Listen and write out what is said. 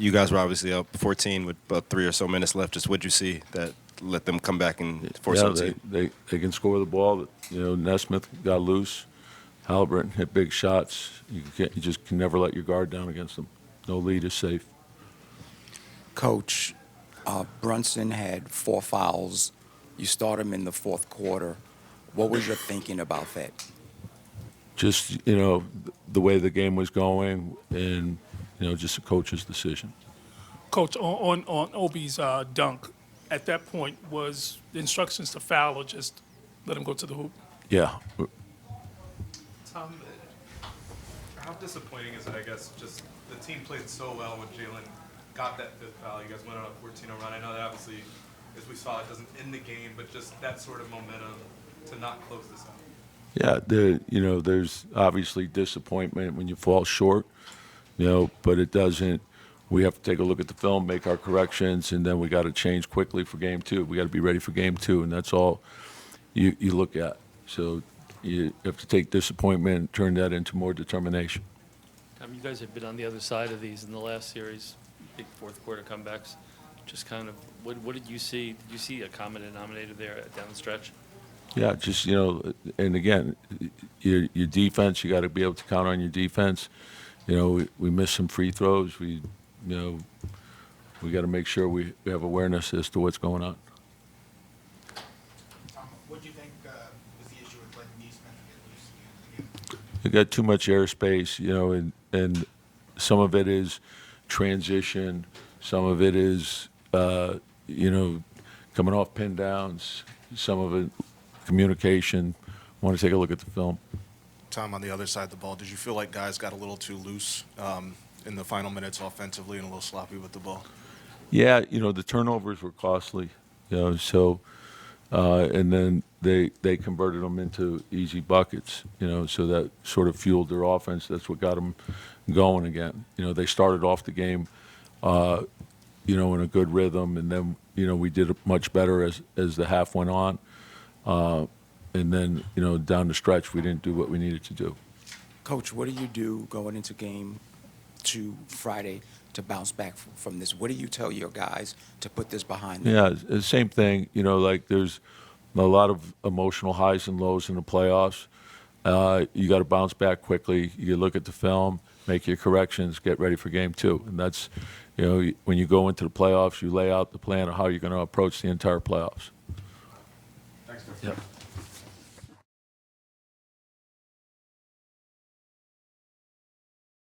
You guys were obviously up 14 with about 3 or so minutes left. Just what'd you see that let them come back and force OT? They can score the ball. You know, Nesmith got loose. Halliburton hit big shots. You just can never let your guard down against them. No lead is safe. Coach, Brunson had 4 fouls. You start him in the fourth quarter. What was your thinking about that? Just, you know, the way the game was going and, you know, just a coach's decision. Coach, on Obi's dunk, at that point, was the instructions to foul or just let him go to the hoop? Yeah. Tom, how disappointing is it, I guess, just the team played so well when Jalen got that 5th foul. You guys went on a 14-0 run. I know that obviously, as we saw, it doesn't end the game, but just that sort of momentum to not close this out. Yeah, you know, there's obviously disappointment when you fall short, you know, but it doesn't. We have to take a look at the film, make our corrections, and then we got to change quickly for game 2. We got to be ready for game 2, and that's all you look at. So you have to take disappointment and turn that into more determination. You guys have been on the other side of these in the last series, big fourth quarter comebacks. Just kind of, what did you see? Did you see a common denominator there down the stretch? Yeah, just, you know, and again, your defense, you got to be able to count on your defense. You know, we missed some free throws. We got to make sure we have awareness as to what's going on. What do you think was the issue with letting Neesmith get loose again? You got too much airspace, you know, and some of it is transition, some of it is, you know, coming off pin downs, some of it communication. Want to take a look at the film. Tom, on the other side of the ball, did you feel like guys got a little too loose in the final minutes offensively and a little sloppy with the ball? Yeah, you know, the turnovers were costly, you know, so and then they converted them into easy buckets, you know, so that sort of fueled their offense. That's what got them going again. You know, they started off the game, you know, in a good rhythm, and then, you know, we did much better as the half went on. And then, you know, down the stretch, we didn't do what we needed to do. Coach, what do you do going into game 2 Friday to bounce back from this? What do you tell your guys to put this behind them? Yeah, the same thing. You know, like there's a lot of emotional highs and lows in the playoffs. You got to bounce back quickly. You look at the film, make your corrections, get ready for game 2. And that's, you know, when you go into the playoffs, you lay out the plan of how you're going to approach the entire playoffs. Thanks, Yep.